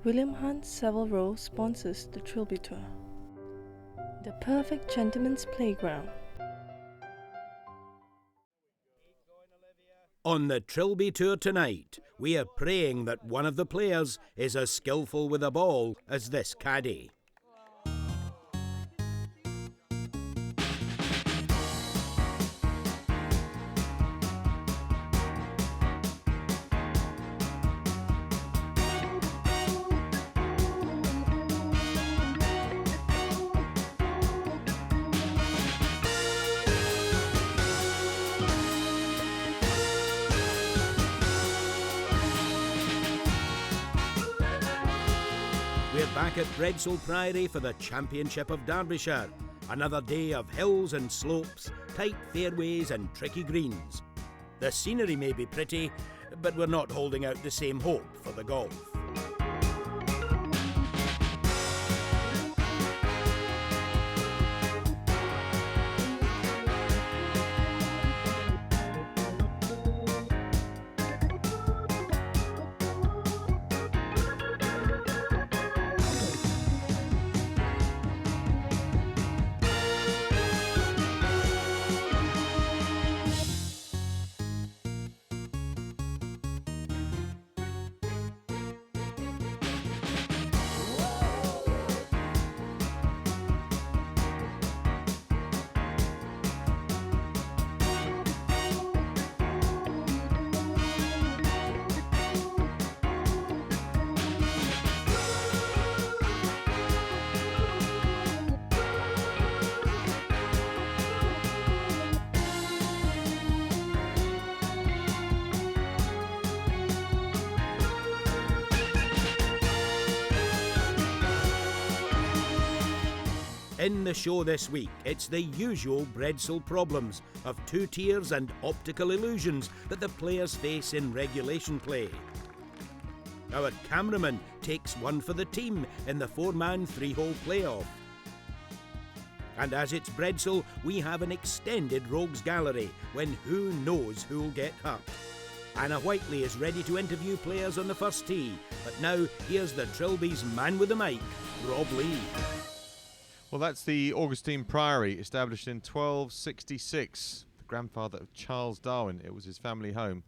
William Hunt Savile Row sponsors the Trilby Tour, the perfect gentleman's playground. On the Trilby Tour tonight, we are praying that one of the players is as skillful with a ball as this caddie. We're back at Breadsall Priory for the Championship of Derbyshire. Another day of hills and slopes, tight fairways and tricky greens. The scenery may be pretty, but we're not holding out the same hope for the golf. In the show this week, it's the usual Breadsall problems of two tiers and optical illusions that the players face in regulation play. Our cameraman takes one for the team in the four-man three-hole playoff. And as it's Breadsall, we have an extended rogues gallery when who knows who'll get hurt. Anna Whiteley is ready to interview players on the first tee, but now here's the Trilby's man with the mic, Rob Lee. Well, that's the Augustine Priory, established in 1266. The grandfather of Charles Darwin. It was his family home.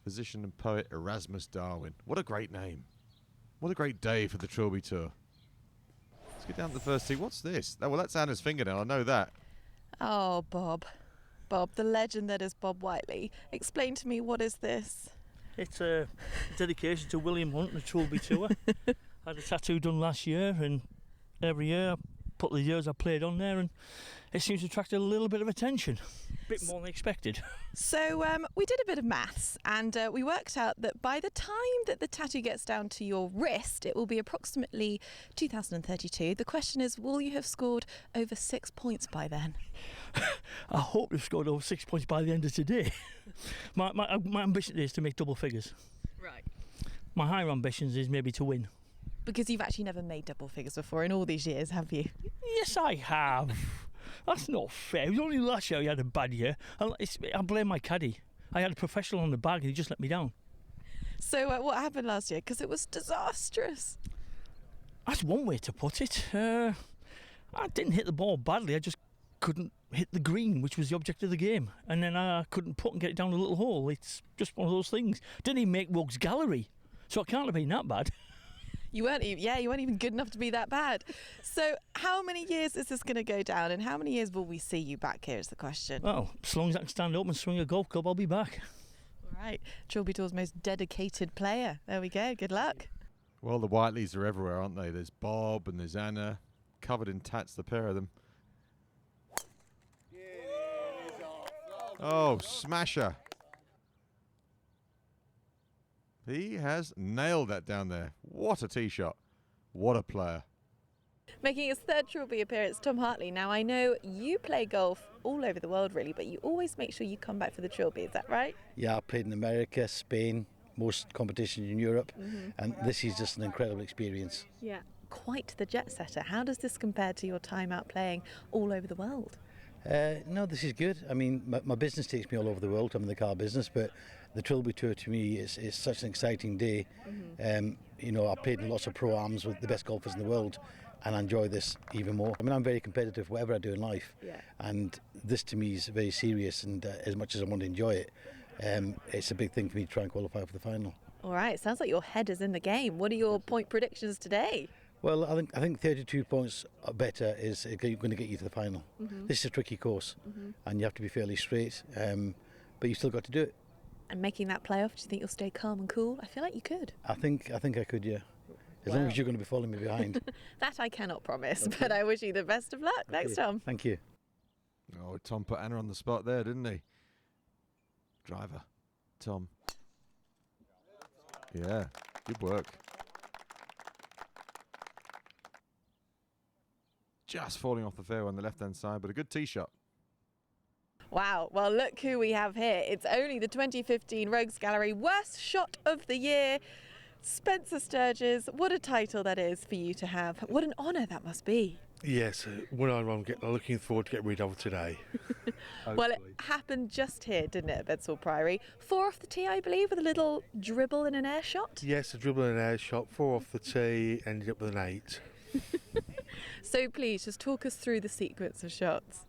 Physician and poet Erasmus Darwin. What a great name. What a great day for the Trilby Tour. Let's get down to the first tee. What's this? Oh, well, that's Anna's fingernail. I know that. Oh, Bob. Bob, the legend that is Bob Whiteley. Explain to me, what is this? It's a dedication to William Hunt and the Trilby Tour. I had a tattoo done last year, and every year put the years I played on there, and it seems to attract a little bit of attention, a bit more than expected. So we did a bit of maths, and we worked out that by the time that the tattoo gets down to your wrist, it will be approximately 2032. The question is, will you have scored over 6 points by then? I hope you've scored over 6 points by the end of today. My ambition is to make double figures. Right. My higher ambitions is maybe to win. Because you've actually never made double figures before in all these years, have you? Yes, I have. That's not fair. It was only last year I had a bad year. I blame my caddy. I had a professional on the bag and he just let me down. So what happened last year? Because it was disastrous. That's one way to put it. I didn't hit the ball badly. I just couldn't hit the green, which was the object of the game. And then I couldn't putt and get it down the little hole. It's just one of those things. Didn't even make Rogues Gallery. So it can't have been that bad. You weren't even good enough to be that bad. So how many years is this going to go down, and how many years will we see you back here is the question. Well, as long as I can stand up and swing a golf club, I'll be back. All right. Trilby Tour's most dedicated player. There we go. Good luck. Well, the Whiteleys are everywhere, aren't they? There's Bob and there's Anna, covered in tats, the pair of them. Oh, smasher. He has nailed that down there. What a tee shot. What a player. Making his third Trilby appearance, Tom Hartley. Now, I know you play golf all over the world, really, but you always make sure you come back for the Trilby. Is that right? Yeah, I played in America, Spain, most competitions in Europe, and this is just an incredible experience. Yeah. Quite the jet setter. How does this compare to your time out playing all over the world? No, this is good. I mean, my business takes me all over the world. I'm in the car business, but the Trilby Tour to me is such an exciting day. You know, I've played in lots of pro-ams with the best golfers in the world, and I enjoy this even more. I mean, I'm very competitive, whatever I do in life, and this to me is very serious, and as much as I want to enjoy it, it's a big thing for me to try and qualify for the final. All right, sounds like your head is in the game. What are your point predictions today? Well, I think 32 points or better is going to get you to the final. This is a tricky course, and you have to be fairly straight, but you still got to do it. And making that playoff, do you think you'll stay calm and cool? I feel like you could. I think I could, yeah. As long as you're going to be following me behind. That I cannot promise, but I wish you the best of luck. Thanks, Tom. Thank you. Oh, Tom put Anna on the spot there, didn't he? Driver, Tom. Yeah, good work. Just falling off the fairway on the left-hand side, but a good tee shot. Wow, well, look who we have here. It's only the 2015 Rogues Gallery Worst Shot of the Year. Spencer Sturgis, what a title that is for you to have. What an honour that must be. Yes, one I'm looking forward to get rid of today. Well, it happened just here, didn't it, at Breadsall Priory? 4 off the tee, I believe, with a little dribble and an air shot. Yes, a dribble and an air shot, 4 off the tee, ended up with an 8. So please, just talk us through the sequence of shots.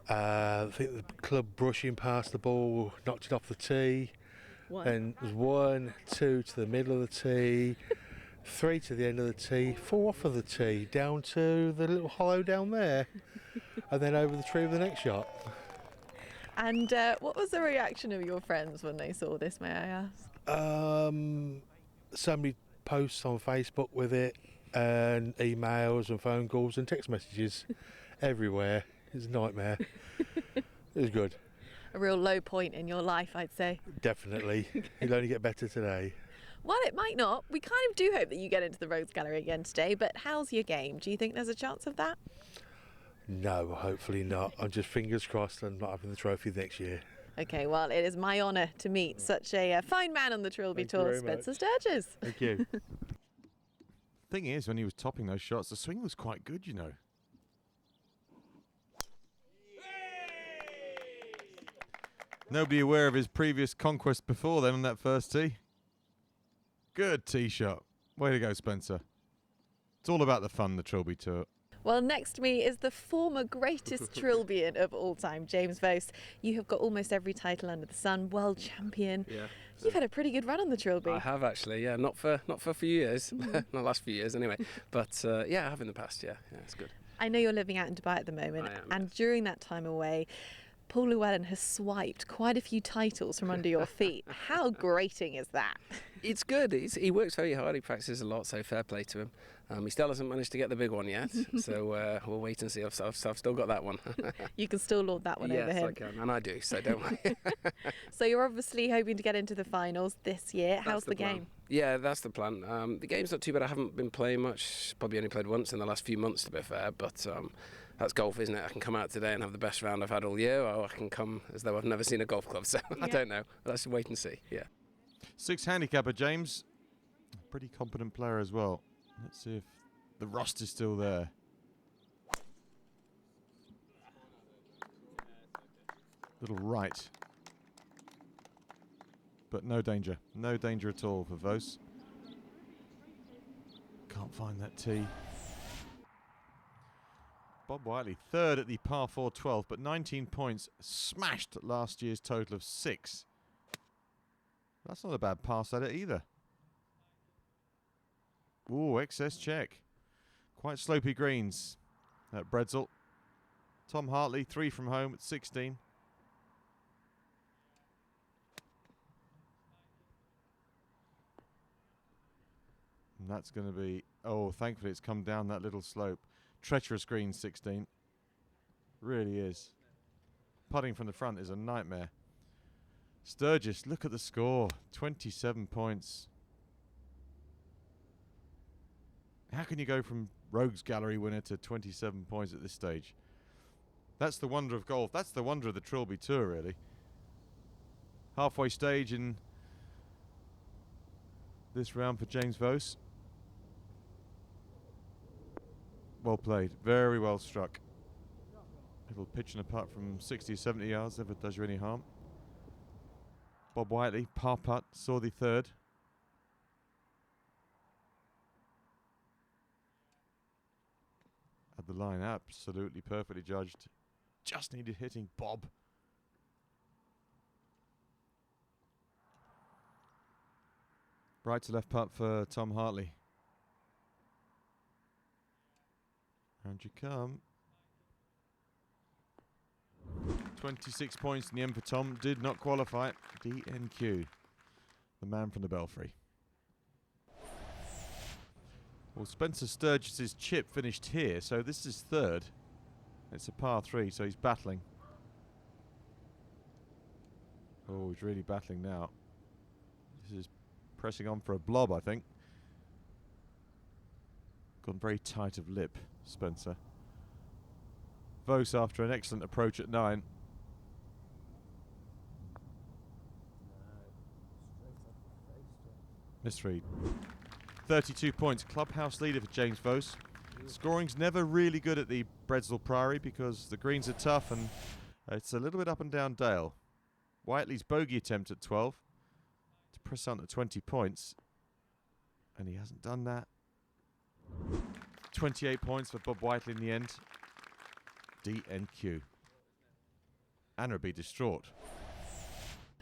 I think the club brushing past the ball knocked it off the tee. One. And there's 1, 2 to the middle of the tee, 3 to the end of the tee, 4 off of the tee, down to the little hollow down there, and then over the tree with the next shot. And what was the reaction of your friends when they saw this, may I ask? Somebody posts on Facebook with it, and emails and phone calls and text messages everywhere. It's a nightmare. It was good. A real low point in your life, I'd say. Definitely. It'll only get better today. Well, it might not. We kind of do hope that you get into the Rogues Gallery again today, but how's your game? Do you think there's a chance of that? No, hopefully not. I'm just fingers crossed I'm not having the trophy next year. Okay, well, it is my honour to meet such a fine man on the Trilby Tour, Spencer Sturgis. Thank you. Thing is, when he was topping those shots, the swing was quite good, you know. Nobody aware of his previous conquest before then on that first tee. Good tee shot. Way to go, Spencer. It's all about the fun, the Trilby Tour. Well, next to me is the former greatest Trilbyan of all time, James Vose. You have got almost every title under the sun, world champion. Yeah. You've had a pretty good run on the Trilby. I have actually, yeah, not for a few years, not the last few years anyway, but yeah, I have in the past, yeah, it's good. I know you're living out in Dubai at the moment, I am, and yes. during that time away, Paul Llewellyn has swiped quite a few titles from under your feet. How grating is that? It's good. He works very hard. He practices a lot, so fair play to him. He still hasn't managed to get the big one yet, so we'll wait and see. I've still got that one. You can still lord that one over him. Yes, I can, and I do, so don't worry. So you're obviously hoping to get into the finals this year. How's the plan. game? Yeah, that's the plan. The game's not too bad. I haven't been playing much. Probably only played once in the last few months, to be fair, but that's golf, isn't it? I can come out today and have the best round I've had all year, or I can come as though I've never seen a golf club, so I don't know. Let's wait and see, yeah. 6 handicapper, James. Pretty competent player as well. Let's see if the rust is still there. Little right. But no danger. No danger at all for Vose. Can't find that tee. Bob Whiteley, third at the par 4 12th, but 19 points, smashed last year's total of 6. That's not a bad pass at it either. Ooh, excess check. Quite slopey greens at Breadsall. Tom Hartley, 3 from home at 16. And that's going to be, oh, thankfully it's come down that little slope. Treacherous green, 16. Really is. Putting from the front is a nightmare. Sturgis, look at the score. 27 points. How can you go from Rogues Gallery winner to 27 points at this stage? That's the wonder of golf. That's the wonder of the Trilby Tour, really. Halfway stage in this round for James Vose. Well played. Very well struck. Little pitch and a putt from 60 or 70 yards never does you any harm. Bob Whiteley, par putt, saw the third. At the line, absolutely perfectly judged. Just needed hitting, Bob. Right to left putt for Tom Hartley. And you come. 26 points in the end for Tom. Did not qualify. DNQ. The man from the Belfry. Well, Spencer Sturgis' chip finished here, so this is third. It's a par 3, so he's battling. Oh, he's really battling now. This is pressing on for a blob, I think. Gone very tight of lip, Spencer. Vos after an excellent approach at 9. Misread. 32 points, clubhouse leader for James Vos. Scoring's never really good at the Breadsall Priory because the greens are tough and it's a little bit up and down dale. Whiteley's bogey attempt at 12 to press on to 20 points, and he hasn't done that. 28 points for Bob Whiteley in the end. DNQ. Anna would be distraught.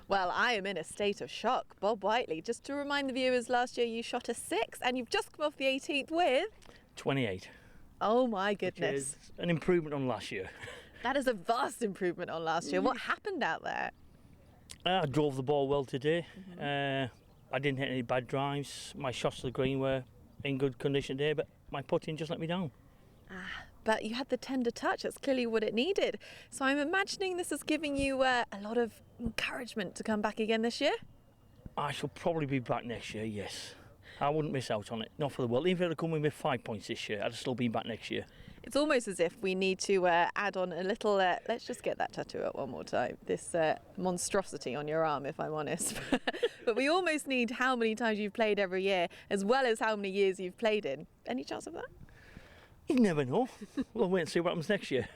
Well, I am in a state of shock. Bob Whiteley, just to remind the viewers, last year you shot a 6 and you've just come off the 18th with 28. Oh my goodness. Which is an improvement on last year. That is a vast improvement on last year. What happened out there? I drove the ball well today. I didn't hit any bad drives. My shots to the green were in good condition today, but my putting just let me down. But you had the tender touch. That's clearly what it needed. So I'm imagining this is giving you a lot of encouragement to come back again this year? I shall probably be back next year, yes. I wouldn't miss out on it, not for the world. Even if it had come in with 5 points this year, I'd still be back next year. It's almost as if we need to add on a little, let's just get that tattoo up one more time, this monstrosity on your arm, if I'm honest. But we almost need how many times you've played every year, as well as how many years you've played in. Any chance of that? You never know. We'll wait and see what happens next year.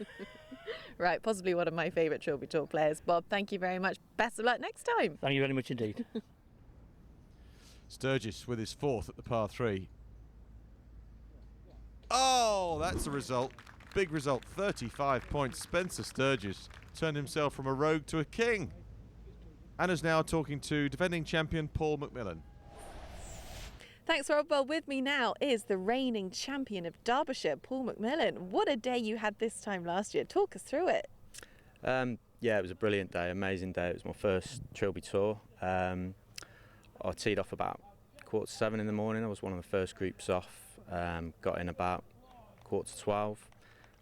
Right, possibly one of my favourite Trilby Tour players. Bob, thank you very much. Best of luck next time. Thank you very much indeed. Sturgis with his 4th at the par 3. Oh, that's a result. Big result. 35 points. Spencer Sturgis turned himself from a rogue to a king. Anna's now talking to defending champion Paul Mcmillan. Thanks, Rob. Well, with me now is the reigning champion of Derbyshire, Paul Mcmillan. What a day you had this time last year. Talk us through it. Yeah, it was a brilliant day, amazing day. It was my first Trilby Tour. I teed off about 7:15 in the morning. I was one of the first groups off. Got in about 12:15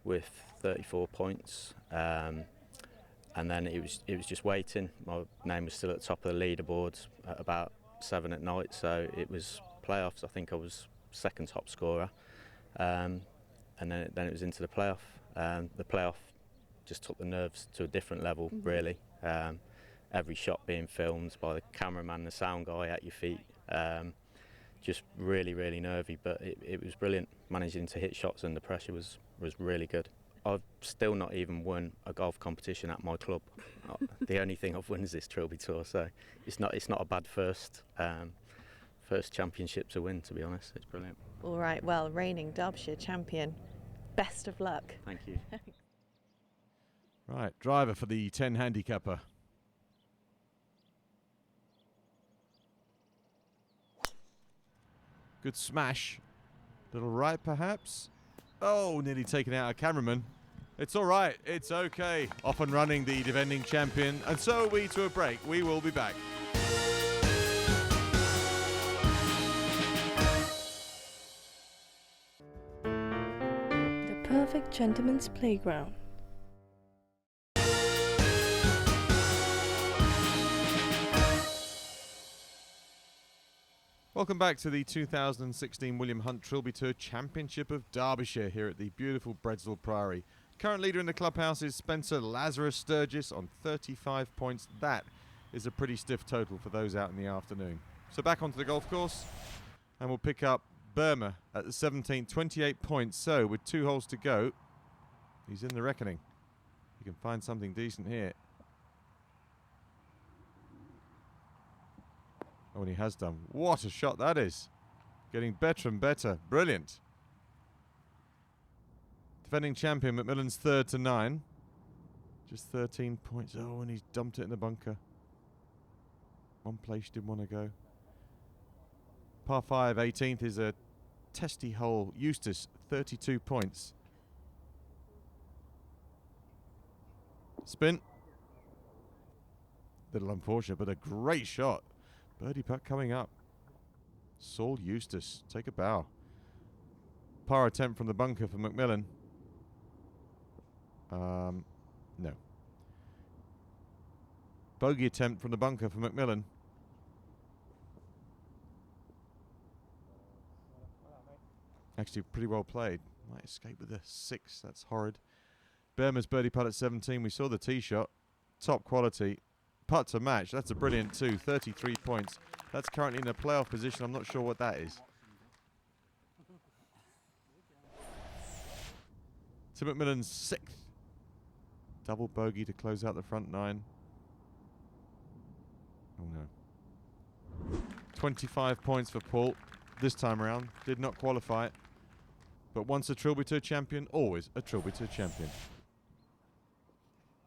with 34 points. And then it was just waiting. My name was still at the top of the leaderboard at about 7 at night, so it was playoffs. I think I was second top scorer, and then it was into the playoff. The playoff just took the nerves to a different level, really. Every shot being filmed by the cameraman, the sound guy at your feet. Just really, really nervy, but it was brilliant. Managing to hit shots and the pressure was really good. I've still not even won a golf competition at my club. The only thing I've won is this Trilby Tour, so it's not a bad first championship to win, to be honest. It's brilliant. All right, well, reigning Derbyshire champion, best of luck. Thank you. Right, driver for the 10 handicapper. Good smash. Little right, perhaps. Oh, nearly taken out a cameraman. It's all right. It's okay. Off and running, the defending champion. And so are we to a break. We will be back. The perfect gentleman's playground. Welcome back to the 2016 William Hunt Trilby Tour Championship of Derbyshire here at the beautiful Breadsall Priory. Current leader in the clubhouse is Spencer Lazarus Sturgis on 35 points. That is a pretty stiff total for those out in the afternoon. So back onto the golf course, and we'll pick up Burma at the 17th, 28 points. So with 2 holes to go, he's in the reckoning. You can find something decent here. Oh, and he has done. What a shot that is. Getting better and better. Brilliant. Defending champion Mcmillan's third to 9. Just 13 points. Oh, and he's dumped it in the bunker. One place didn't want to go. Par 5, 18th is a testy hole. Eustace, 32 points. Spin. Little unfortunate, but a great shot. Birdie putt coming up. Saul Eustace, take a bow. Par attempt from the bunker for Mcmillan. No. Bogey attempt from the bunker for Mcmillan. Actually, pretty well played. Might escape with a 6. That's horrid. Behrman's birdie putt at 17. We saw the tee shot. Top quality. Putt to match. That's a brilliant 2. 33 points. That's currently in a playoff position. I'm not sure what that is. To Mcmillan's 6th. Double bogey to close out the front 9. Oh no. 25 points for Paul this time around. Did not qualify. But once a Trilby Tour champion, always a Trilby Tour champion.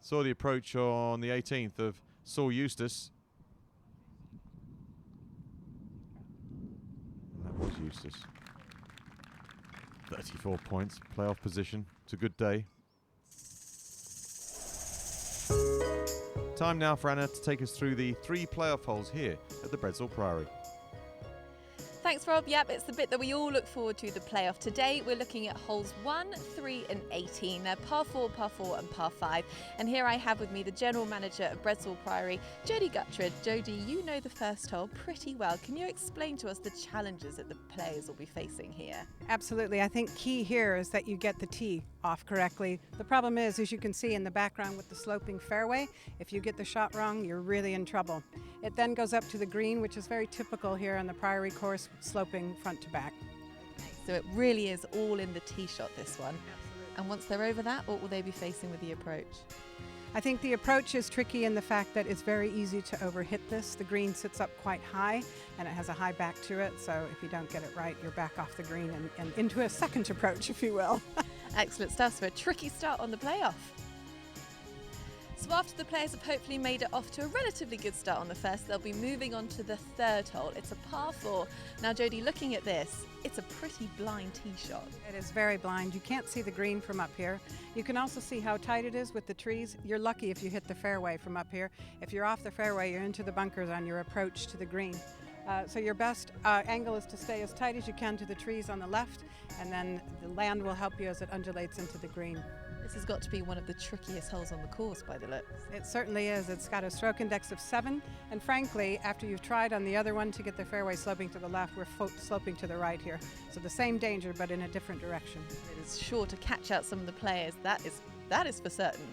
Saw the approach on the 18th of Saul Eustace. And that was Eustace. 34 points, playoff position. It's a good day. Time now for Anna to take us through the 3 playoff holes here at the Breadsall Priory. Thanks, Rob. Yep, it's the bit that we all look forward to, the playoff. Today, we're looking at holes 1, 3 and 18. They're par 4, par 4 and par 5. And here I have with me the General Manager of Breadsall Priory, Jodie Guttridge. Jodie, you know the first hole pretty well. Can you explain to us the challenges that the players will be facing here? Absolutely. I think key here is that you get the tee off correctly. The problem is, as you can see in the background with the sloping fairway, if you get the shot wrong, you're really in trouble. It then goes up to the green, which is very typical here on the Priory course, sloping front to back. Okay, so it really is all in the tee shot, this one. Absolutely. And once they're over that, what will they be facing with the approach? I think the approach is tricky in the fact that it's very easy to overhit this. The green sits up quite high and it has a high back to it, so if you don't get it right, you're back off the green and into a second approach, if you will. Excellent stuff. So a tricky start on the playoff. So after the players have hopefully made it off to a relatively good start on the first, they'll be moving on to the third hole. It's a par 4. Now, Jodie, looking at this, it's a pretty blind tee shot. It is very blind. You can't see the green from up here. You can also see how tight it is with the trees. You're lucky if you hit the fairway from up here. If you're off the fairway, you're into the bunkers on your approach to the green. So your best angle is to stay as tight as you can to the trees on the left, and then the land will help you as it undulates into the green. This has got to be one of the trickiest holes on the course by the looks. It certainly is. It's got a stroke index of 7, and frankly, after you've tried on the other one to get the fairway sloping to the left, we're sloping to the right here. So the same danger, but in a different direction. It is sure to catch out some of the players. That is for certain.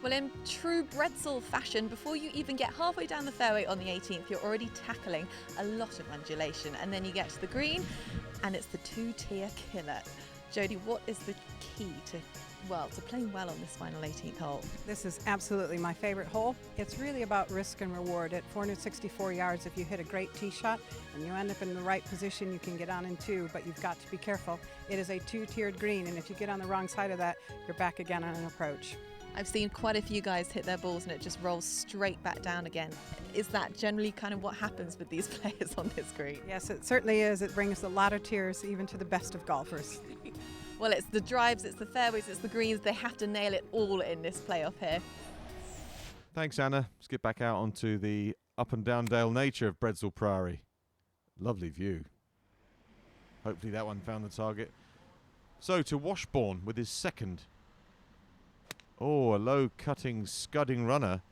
Well, in true Breadsall fashion, before you even get halfway down the fairway on the 18th, you're already tackling a lot of undulation. And then you get to the green, and it's the 2-tier killer. Jodie, what is the key to playing well on this final 18th hole? This is absolutely my favorite hole. It's really about risk and reward. At 464 yards, if you hit a great tee shot and you end up in the right position, you can get on in 2, but you've got to be careful. It is a 2-tiered green, and if you get on the wrong side of that, you're back again on an approach. I've seen quite a few guys hit their balls and it just rolls straight back down again. Is that generally kind of what happens with these players on this green? Yes, it certainly is. It brings a lot of tears even to the best of golfers. Well, it's the drives, it's the fairways, it's the greens. They have to nail it all in this playoff here. Thanks, Anna. Let's get back out onto the up and down dale nature of Breadsall Priory. Lovely view. Hopefully that one found the target. So to Washbourne with his second. Oh, a low cutting, scudding runner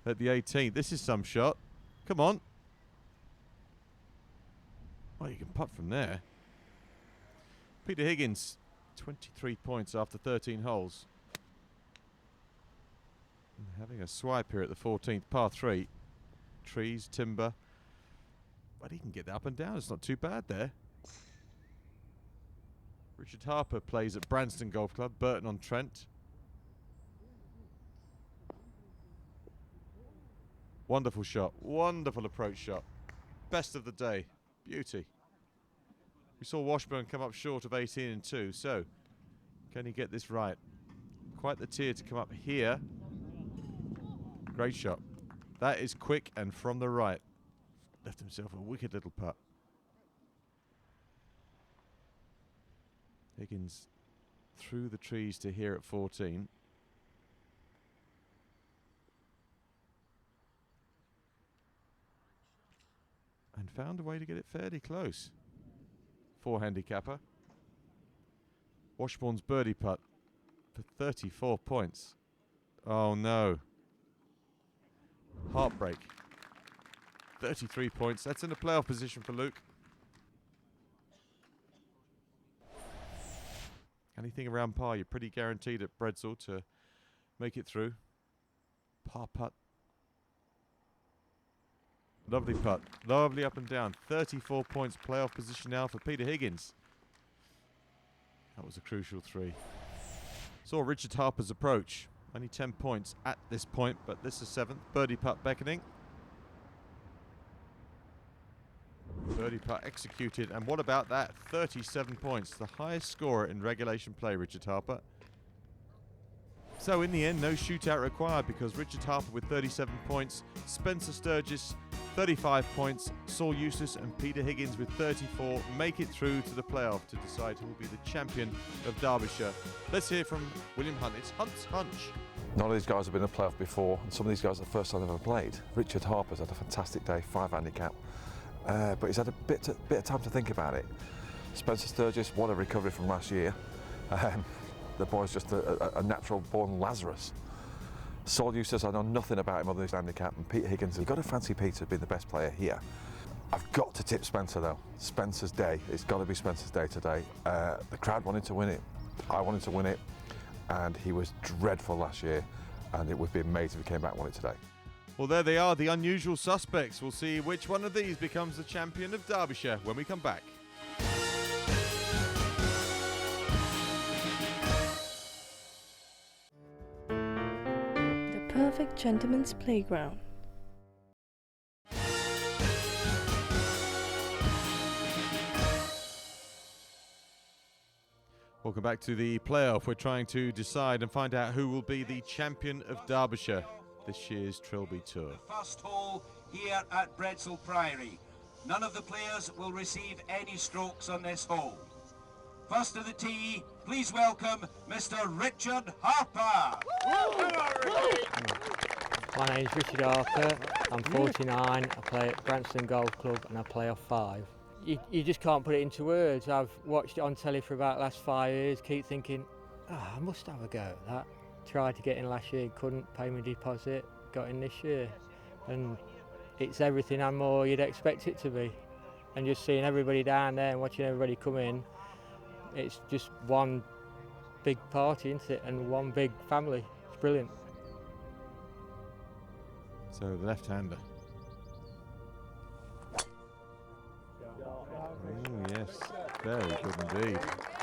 at the 18th. This is some shot. Come on. Well, you can putt from there. Peter Higgins, 23 points after 13 holes. And having a swipe here at the 14th, par 3. Trees, timber. But he can get that up and down. It's not too bad there. Richard Harper plays at Branston Golf Club, Burton-on-Trent. Wonderful shot, wonderful approach shot. Best of the day, beauty. We saw Washburn come up short of 18 and 2, so can he get this right? Quite the tier to come up here. Great shot. That is quick and from the right. Left himself a wicked little putt. Higgins through the trees to here at 14. And found a way to get it fairly close. 4 handicapper. Washbourne's birdie putt for 34 points. Oh no. Heartbreak. 33 points. That's in a playoff position for Luke. Anything around par, you're pretty guaranteed at Breadsall to make it through. Par putt. Lovely putt. Lovely up and down. 34 points playoff position now for Peter Higgins. That was a crucial 3. Saw Richard Harper's approach. Only 10 points at this point, but this is 7th. Birdie putt beckoning. Birdie putt executed. And what about that? 37 points. The highest scorer in regulation play, Richard Harper. So in the end, no shootout required because Richard Harper with 37 points, Spencer Sturgis 35 points, Saul Eustace and Peter Higgins with 34 make it through to the playoff to decide who will be the champion of Derbyshire. Let's hear from William Hunt. It's Hunt's hunch. None of these guys have been in a playoff before, and some of these guys are the first time they've ever played. Richard Harper's had a fantastic day, 5 handicap, but he's had a bit of time to think about it. Spencer Sturgis, what a recovery from last year. The boy's just a natural born Lazarus. Saul Eustace, I know nothing about him other than his handicap, and Peter Higgins, you've got to fancy Peter being the best player here. I've got to tip Spencer though. Spencer's day, it's got to be Spencer's day today. The crowd wanted to win it, I wanted to win it, and he was dreadful last year, and it would be amazing if he came back and won it today. Well, there they are, the unusual suspects. We'll see which one of these becomes the champion of Derbyshire when we come back. Perfect Gentleman's Playground. Welcome back to the playoff. We're trying to decide and find out who will be the champion of Derbyshire this year's Trilby Tour. The first hole here at Breadsall Priory. None of the players will receive any strokes on this hole. First to the tee, please welcome Mr. Richard Harper. My name's Richard Harper, I'm 49, I play at Branston Golf Club and I play off 5. You just can't put it into words. I've watched it on telly for about the last 5 years, keep thinking, I must have a go at that. Tried to get in last year, couldn't pay my deposit, got in this year. And it's everything and more you'd expect it to be. And just seeing everybody down there and watching everybody come in, it's just one big party, isn't it? And one big family. It's brilliant. So the left-hander. Oh yes, very good indeed.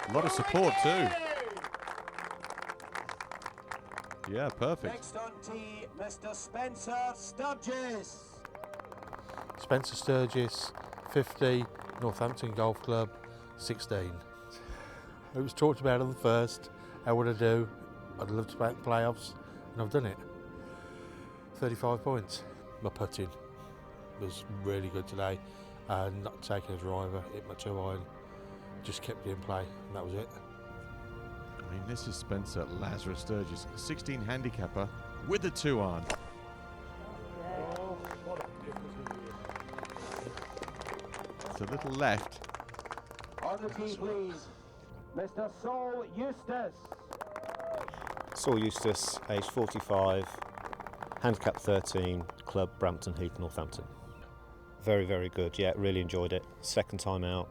A lot of support too. Yeah, perfect. Next on tee, Mr. Spencer Sturgis. Spencer Sturgis, 50, Northampton Golf Club, 16. It was talked about on the first. How would I do? I'd love to make playoffs, and I've done it. 35 points. My putting was really good today, and not taking a driver, hit my 2-iron, just kept it in play, and that was it. I mean, this is Spencer Lazarus Sturgis, 16 handicapper with a 2-iron. It's a little left. On the tee, please, Mr. Saul Eustace. Saul Eustace, age 45, handicap 13, club Brampton Heath, Northampton. Very, very good. Yeah, really enjoyed it. Second time out.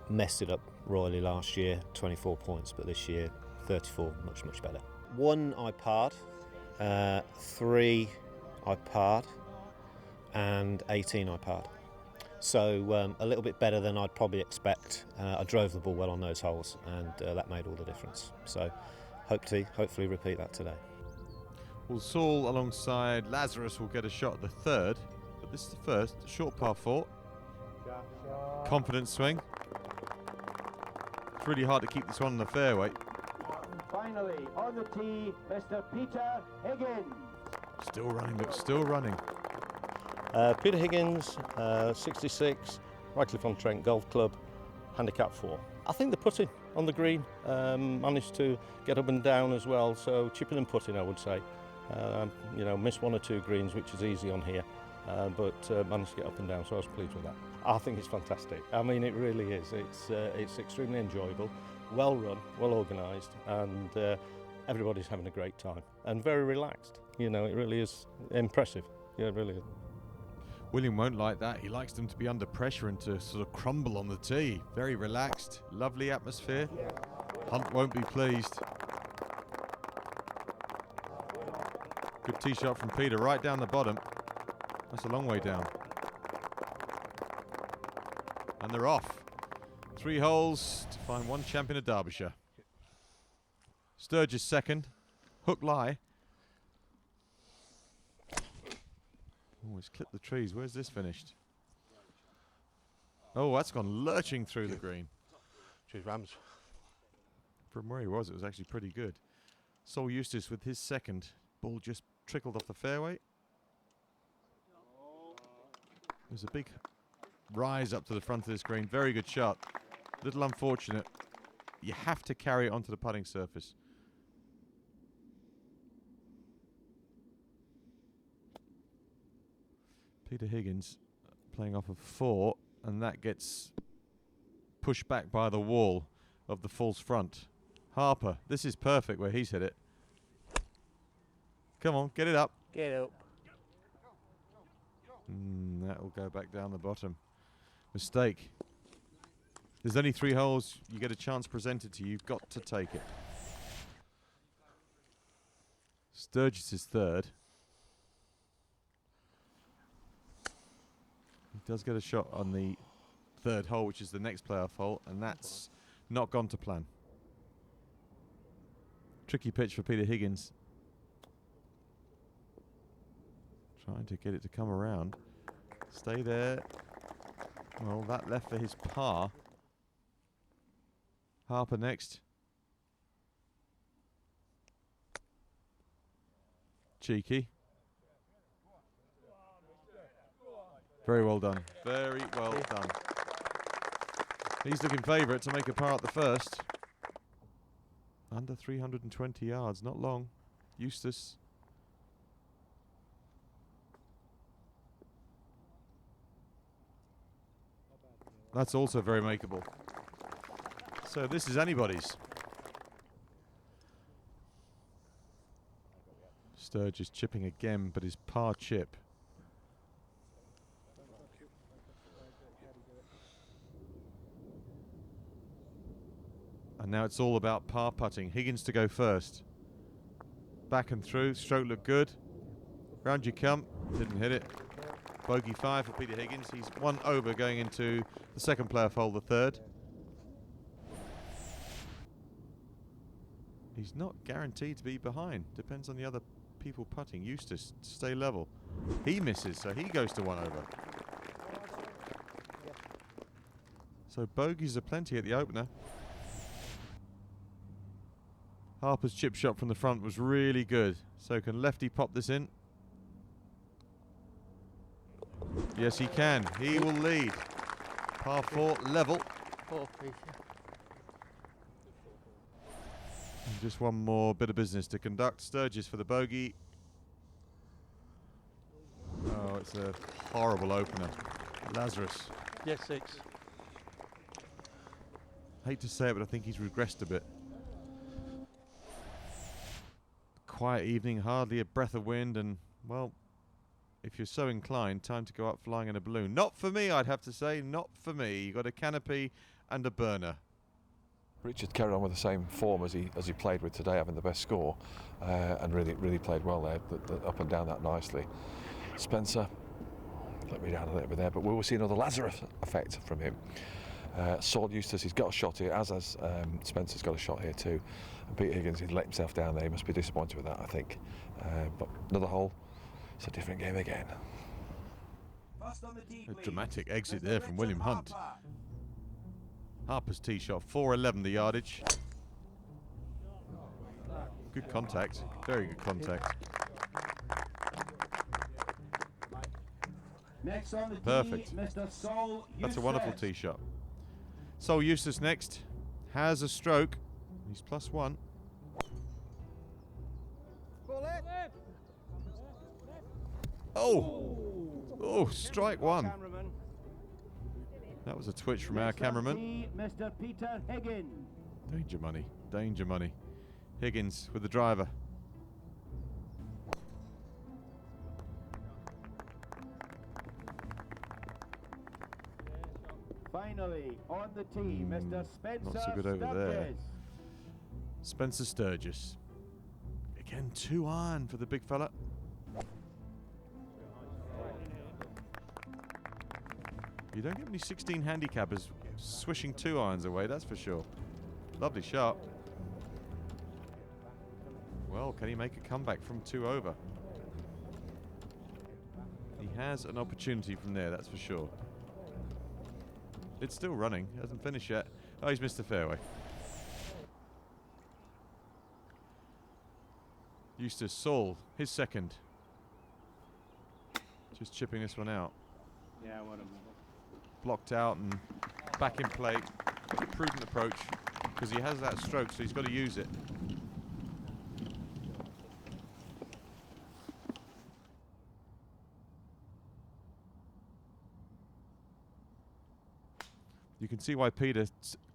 Messed it up royally last year, 24 points, but this year 34, much, much better. 1 I parred, 3 I parred, and 18 I parred. So a little bit better than I'd probably expect. I drove the ball well on those holes, and that made all the difference. So hopefully repeat that today. Well, Saul alongside Lazarus will get a shot at the third, but this is the first, short par 4. Confident swing. It's really hard to keep this one in the fairway. Finally, on the tee, Mr. Peter Higgins. Still running, but still running. Peter Higgins, 66, Wycliffe-on-Trent Golf Club, handicap 4. I think the putting on the green managed to get up and down as well, so chipping and putting, I would say. Missed 1 or 2 greens, which is easy on here, but managed to get up and down, so I was pleased with that. I think it's fantastic. I mean, it really is. It's extremely enjoyable, well run, well organised, and everybody's having a great time and very relaxed. You know, it really is impressive. Yeah, it really is. William won't like that. He likes them to be under pressure and to sort of crumble on the tee. Very relaxed, lovely atmosphere. Hunt won't be pleased. Good tee shot from Peter, right down the bottom. That's a long way down. And they're off. 3 holes to find one champion of Derbyshire. Sturgis second. Hook lie. Oh, it's clipped the trees. Where's this finished? Oh, that's gone lurching through the green. Choose Rams. From where he was, it was actually pretty good. Sol Eustace with his second. Ball just trickled off the fairway. There's a big rise up to the front of this green. Very good shot. Little unfortunate. You have to carry it onto the putting surface. Peter Higgins playing off of 4, and that gets pushed back by the wall of the false front. Harper, this is perfect where he's hit it. Come on, get it up. Get up. That will go back down the bottom. Mistake. There's only 3 holes. You get a chance presented to you. You've got to take it. Sturgis is third. He does get a shot on the 3rd hole, which is the next playoff hole, and that's not gone to plan. Tricky pitch for Peter Higgins. Trying to get it to come around. Stay there. Well, that left for his par. Harper next. Cheeky. Very well done. Very well done. He's looking favourite to make a par at the first. Under 320 yards, not long. Eustace. That's also very makeable. So this is anybody's. Sturgis chipping again, but his par chip. And now it's all about par putting. Higgins to go first. Back and through. Stroke looked good. Round you come. Didn't hit it. Bogey 5 for Peter Higgins. He's 1 over going into the second playoff hole, the 3rd. He's not guaranteed to be behind. Depends on the other people putting. Eustace to stay level. He misses, so he goes to 1 over. So bogeys are plenty at the opener. Harper's chip shot from the front was really good. So can lefty pop this in? Yes, he can. He will lead. Par 4 level. And just one more bit of business to conduct. Sturgis for the bogey. Oh, it's a horrible opener. Lazarus. Yes, 6. Hate to say it, but I think he's regressed a bit. Quiet evening, hardly a breath of wind, and, well, if you're so inclined, time to go up flying in a balloon. Not for me, I'd have to say. Not for me. You got a canopy and a burner. Richard carried on with the same form as he played with today, having the best score, and really played well there, up and down that nicely. Spencer let me down a little bit there, but we will see another Lazarus effect from him. Saul Eustace, he's got a shot here, as has Spencer's got a shot here too. And Peter Higgins, he's let himself down there. He must be disappointed with that, I think. But another hole, it's a different game again. A dramatic exit there from William Hunt. Harper's tee shot, 411 the yardage. Good contact, very good contact. Next on the Perfect. tee, Mr. Saul Eustace. That's a wonderful tee shot. Saul Eustace next has a stroke. He's +1. Oh, strike one. That was a twitch from our cameraman. Mr. Peter Higgins. Danger money, danger money. Higgins with the driver. Finally, on the tee, Mr. Spencer Not so good over there. Sturgis. Spencer Sturgis. Again, 2 iron for the big fella. You don't get many 16 handicappers swishing 2 irons away, that's for sure. Lovely shot. Well, can he make a comeback from 2 over? He has an opportunity from there, that's for sure. It's still running, hasn't finished yet. Oh, he's missed the fairway. Eustace Saul, his second. Just chipping this one out. Yeah, what a Blocked out and back in play. Prudent approach, because he has that stroke, so he's got to use it. You can see why Peter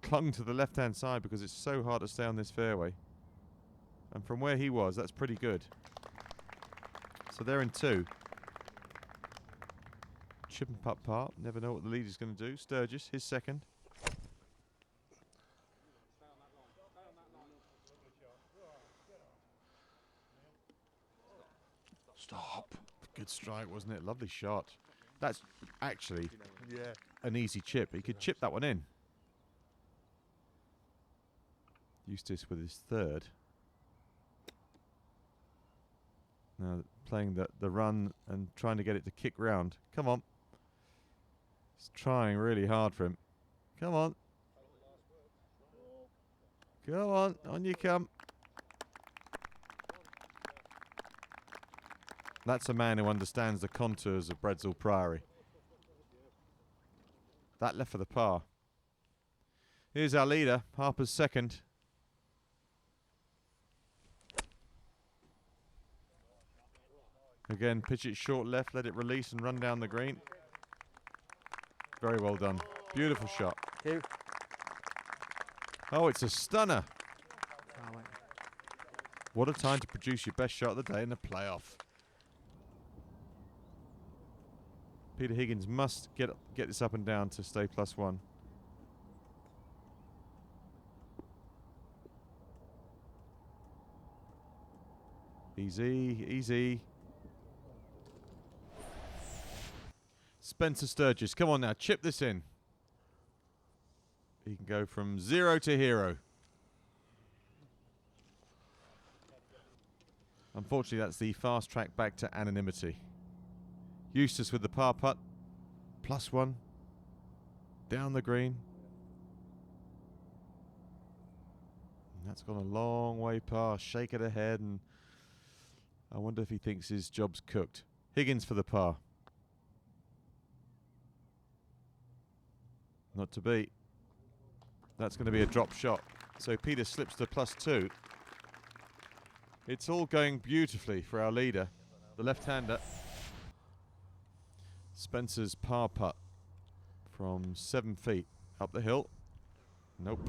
clung to the left-hand side, because it's so hard to stay on this fairway. And from where he was, that's pretty good. So they're in 2. Chip and putt par. Never know what the leader's going to do. Sturgis, his second. Stop. Good strike, wasn't it? Lovely shot. That's actually an easy chip. He could chip that one in. Eustace with his third. Now playing the run and trying to get it to kick round. Come on. He's trying really hard for him. Come on. Go on you come. That's a man who understands the contours of Breadsall Priory. That left for the par. Here's our leader, Harper's second. Again, pitch it short left, let it release and run down the green. Very well done. Beautiful shot. Oh, it's a stunner. What a time to produce your best shot of the day in the playoff. Peter Higgins must get this up and down to stay +1. Easy, easy. Spencer Sturgis, come on now, chip this in. He can go from 0 to hero. Unfortunately, that's the fast track back to anonymity. Eustace with the par putt, +1, down the green. And that's gone a long way past, shake it ahead, and I wonder if he thinks his job's cooked. Higgins for the par. Not to beat. That's going to be a drop shot. So Peter slips to +2. It's all going beautifully for our leader, the left-hander. Spencer's par putt from 7 feet up the hill. Nope.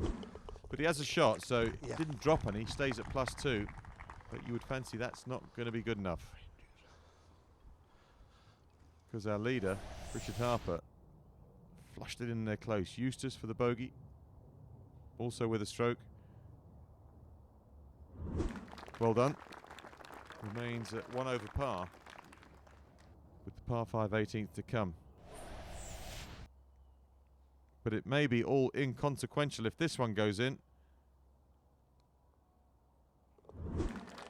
But he has a shot, so he didn't drop any. He stays at +2. But you would fancy that's not going to be good enough. Because our leader, Richard Harper, flushed it in there close. Eustace for the bogey. Also with a stroke. Well done. Remains at 1 over par, with the par 5 18th to come. But it may be all inconsequential if this one goes in.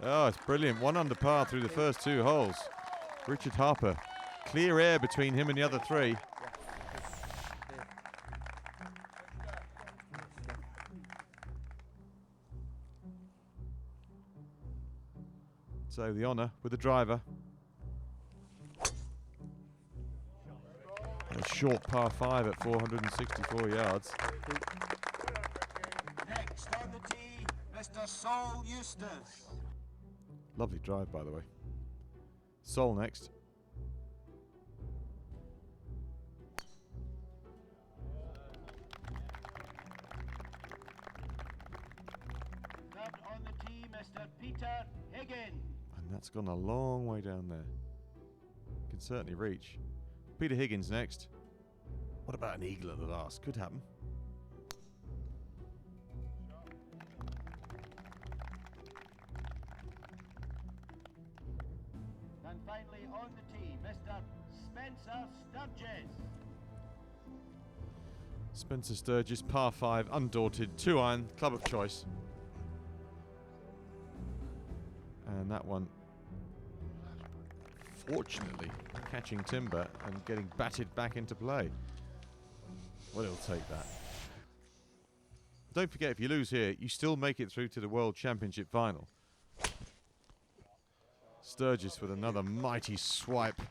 Oh, it's brilliant. 1 under par through the first 2 holes. Richard Harper. Clear air between him and the other 3. So the honour with the driver. A short par 5 at 464 yards. Next on the tee, Mr. Saul Eustace. Lovely drive, by the way. Sol next. Third on the tee, Mr. Peter Higgins. And that's gone a long way down there. Can certainly reach. Peter Higgins next. What about an eagle at the last? Could happen. And finally on the tee, Mr. Spencer Sturgis. Spencer Sturgis, par 5, undaunted, 2-iron, club of choice. And that one, fortunately, catching timber and getting batted back into play. Well, he'll take that. Don't forget, if you lose here, you still make it through to the World Championship final. Sturgis with another mighty swipe.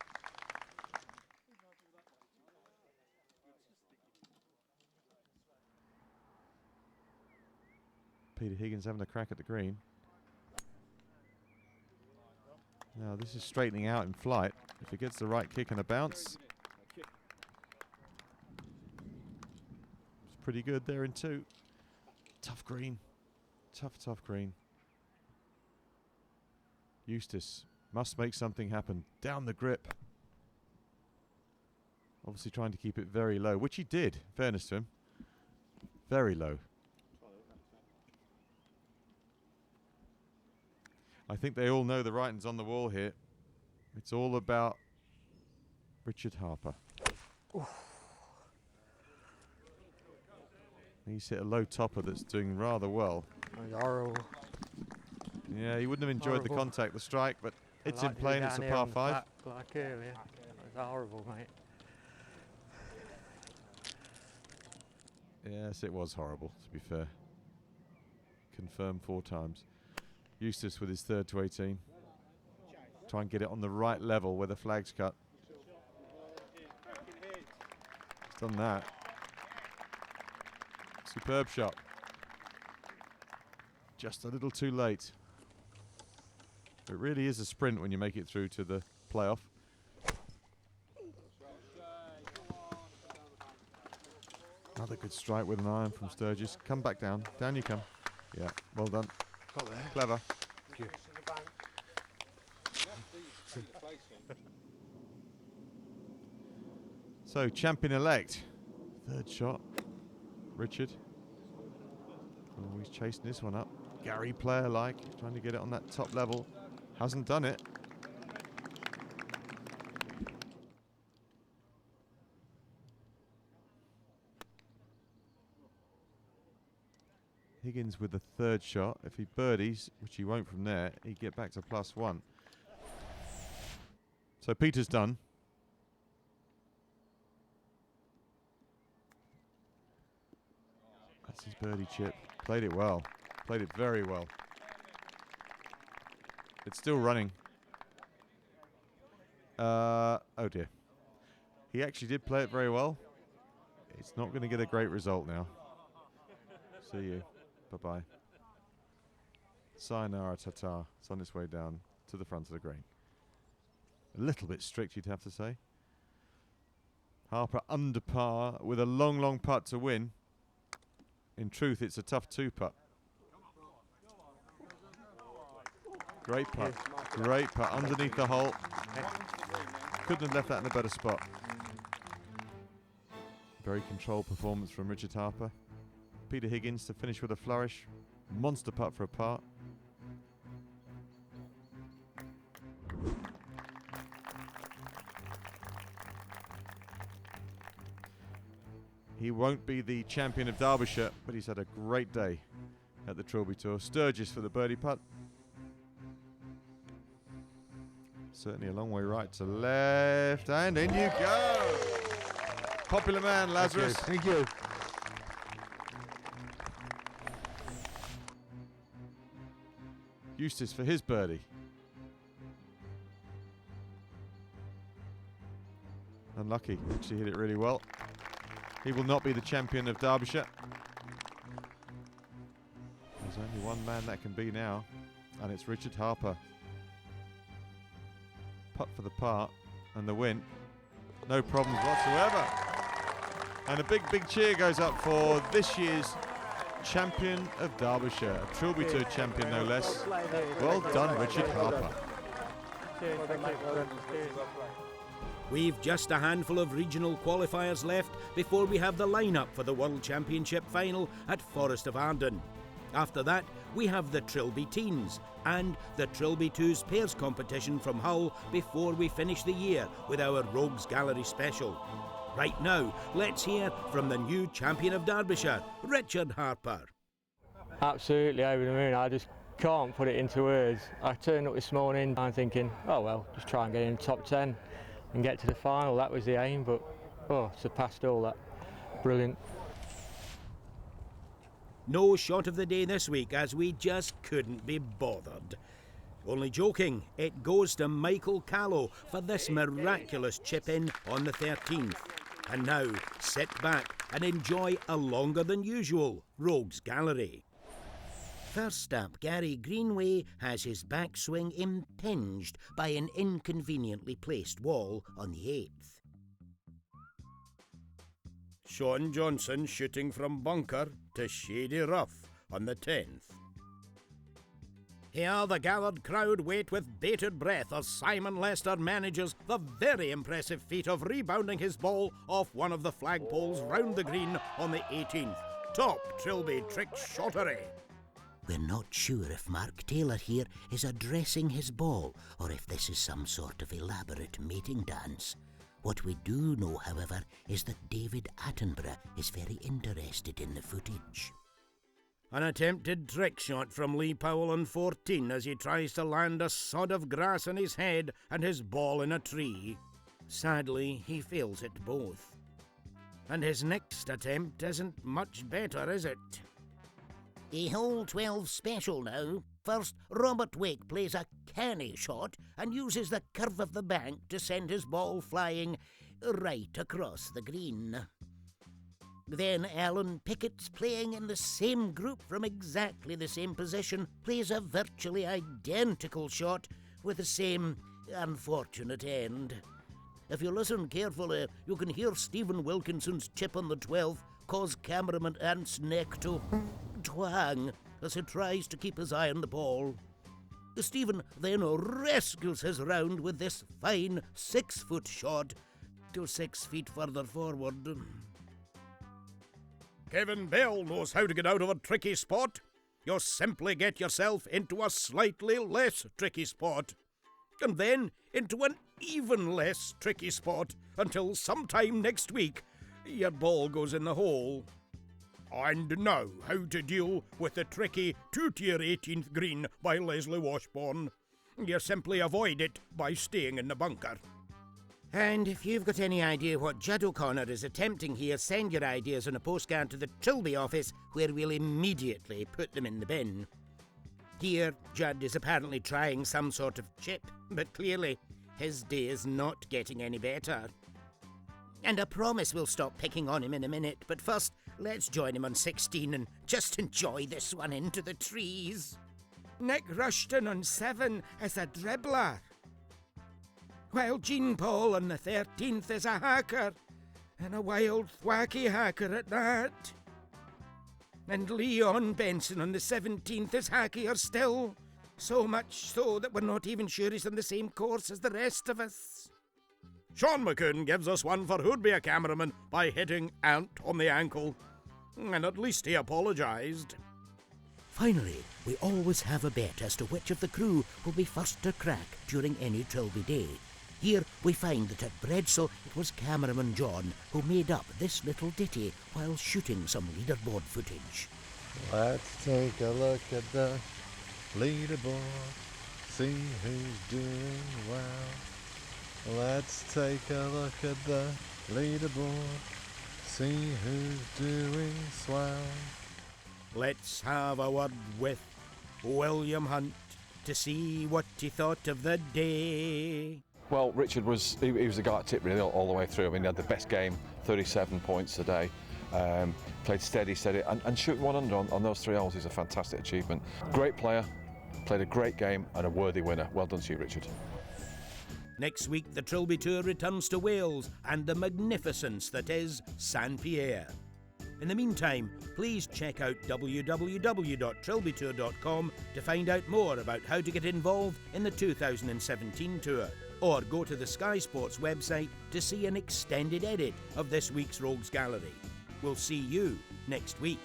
Peter Higgins having a crack at the green. Now this is straightening out in flight. If it gets the right kick and a bounce, it's pretty good there in 2. Tough green. Tough green. Eustace must make something happen. Down the grip. Obviously trying to keep it very low, which he did, in fairness to him. Very low. I think they all know the writing's on the wall here. It's all about Richard Harper. Oof. He's hit a low topper that's doing rather well. Horrible. Yeah, he wouldn't have enjoyed the contact, the strike, but it's in play and it's a par 5. Like earlier. It was horrible, mate. Yes, it was horrible, to be fair. Confirmed 4 times. Eustace with his 3rd to 18. Try and get it on the right level where the flag's cut. He's done that. Superb shot. Just a little too late. It really is a sprint when you make it through to the playoff. Another good strike with an iron from Sturgis. Come back down. Down you come. Yeah, well done. Clever. Thank you. So, champion-elect. 3rd shot. Richard. Oh, he's chasing this one up. Gary player-like, trying to get it on that top level. Hasn't done it. Higgins with the 3rd shot. If he birdies, which he won't from there, he'd get back to +1. So Peter's done. That's his birdie chip. Played it well. Played it very well. It's still running. Oh dear. He actually did play it very well. It's not going to get a great result now. See you. Bye-bye. Sayonara tata. It's on its way down to the front of the green. A little bit strict, you'd have to say. Harper under par with a long, long putt to win. In truth, it's a tough 2-putt. Great putt. Great putt underneath the hole. Couldn't have left that in a better spot. Very controlled performance from Richard Harper. Peter Higgins to finish with a flourish. Monster putt for a par. He won't be the champion of Derbyshire, but he's had a great day at the Trilby Tour. Sturgis for the birdie putt. Certainly a long way right to left, and in you go. Popular man, Lazarus. Thank you. Eustace for his birdie. Unlucky, actually hit it really well. He will not be the champion of Derbyshire. There's only one man that can be now, and it's Richard Harper. Putt for the par and the win. No problems whatsoever. And a big, big cheer goes up for this year's champion of Derbyshire, a Trilby Tour champion no less. Well done, Richard Harper. We've just a handful of regional qualifiers left before we have the lineup for the World Championship final at Forest of Arden. After that, we have the Trilby Teens and the Trilby Twos pairs competition from Hull before we finish the year with our Rogues Gallery special. Right now, let's hear from the new champion of Derbyshire, Richard Harper. Absolutely over the moon. I just can't put it into words. I turned up this morning and thinking, oh well, just try and get in the top 10 and get to the final. That was the aim, but surpassed all that. Brilliant. No shot of the day this week, as we just couldn't be bothered. Only joking, it goes to Michael Callow for this miraculous chip-in on the 13th. And now, sit back and enjoy a longer than usual Rogues Gallery. First up, Gary Greenway has his backswing impinged by an inconveniently placed wall on the 8th. Sean Johnson shooting from bunker to shady rough on the 10th. Here the gathered crowd wait with bated breath as Simon Lester manages the very impressive feat of rebounding his ball off one of the flagpoles round the green on the 18th. Top Trilby trick shottery. We're not sure if Mark Taylor here is addressing his ball or if this is some sort of elaborate mating dance. What we do know, however, is that David Attenborough is very interested in the footage. An attempted trick shot from Lee Powell on 14 as he tries to land a sod of grass on his head and his ball in a tree. Sadly, he fails at both. And his next attempt isn't much better, is it? A hole 12 special now. First, Robert Wake plays a canny shot and uses the curve of the bank to send his ball flying right across the green. Then Alan Pickett's playing in the same group from exactly the same position, plays a virtually identical shot with the same unfortunate end. If you listen carefully, you can hear Stephen Wilkinson's chip on the 12th cause cameraman Ant's neck to twang as he tries to keep his eye on the ball. Stephen then rescues his round with this fine 6-foot shot to 6 feet further forward. Kevin Bell knows how to get out of a tricky spot. You simply get yourself into a slightly less tricky spot, and then into an even less tricky spot until sometime next week your ball goes in the hole. And now, how to deal with the tricky 2-tier 18th green by Leslie Washburn. You simply avoid it by staying in the bunker. And if you've got any idea what Judd O'Connor is attempting here, send your ideas on a postcard to the Trilby office, where we'll immediately put them in the bin. Here, Judd is apparently trying some sort of chip, but clearly his day is not getting any better. And I promise we'll stop picking on him in a minute, but first, let's join him on 16 and just enjoy this one into the trees. Nick Rushton on 7 is a dribbler, while Jean Paul on the 13th is a hacker, and a wild, thwacky hacker at that. And Leon Benson on the 17th is hackier still, so much so that we're not even sure he's on the same course as the rest of us. Sean McCoon gives us one for who'd be a cameraman by hitting Ant on the ankle, and at least he apologised. Finally, we always have a bet as to which of the crew will be first to crack during any Trilby day. Here we find that at Breadsall it was cameraman John who made up this little ditty while shooting some leaderboard footage. Let's take a look at the leaderboard, see who's doing well. Let's take a look at the leaderboard, see who's doing swell. Let's have a word with William Hunt to see what he thought of the day. Well, Richard was he was the guy that tipped really all the way through. I mean, he had the best game, 37 points a day. Played steady, and shooting 1 under on those 3 holes is a fantastic achievement. Great player, played a great game and a worthy winner. Well done to you, Richard. Next week, the Trilby Tour returns to Wales and the magnificence that is Saint Pierre. In the meantime, please check out www.trilbytour.com to find out more about how to get involved in the 2017 tour, or go to the Sky Sports website to see an extended edit of this week's Rogues Gallery. We'll see you next week.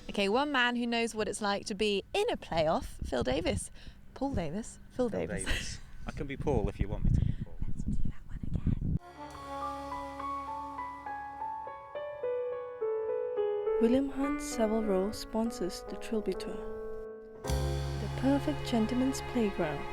Okay, one man who knows what it's like to be in a playoff, Phil Davis. Phil Davis. I can be Paul if you want me to be Paul. Let's do that one again. William Hunt Savile Row sponsors the Trilby Tour. The perfect gentleman's playground.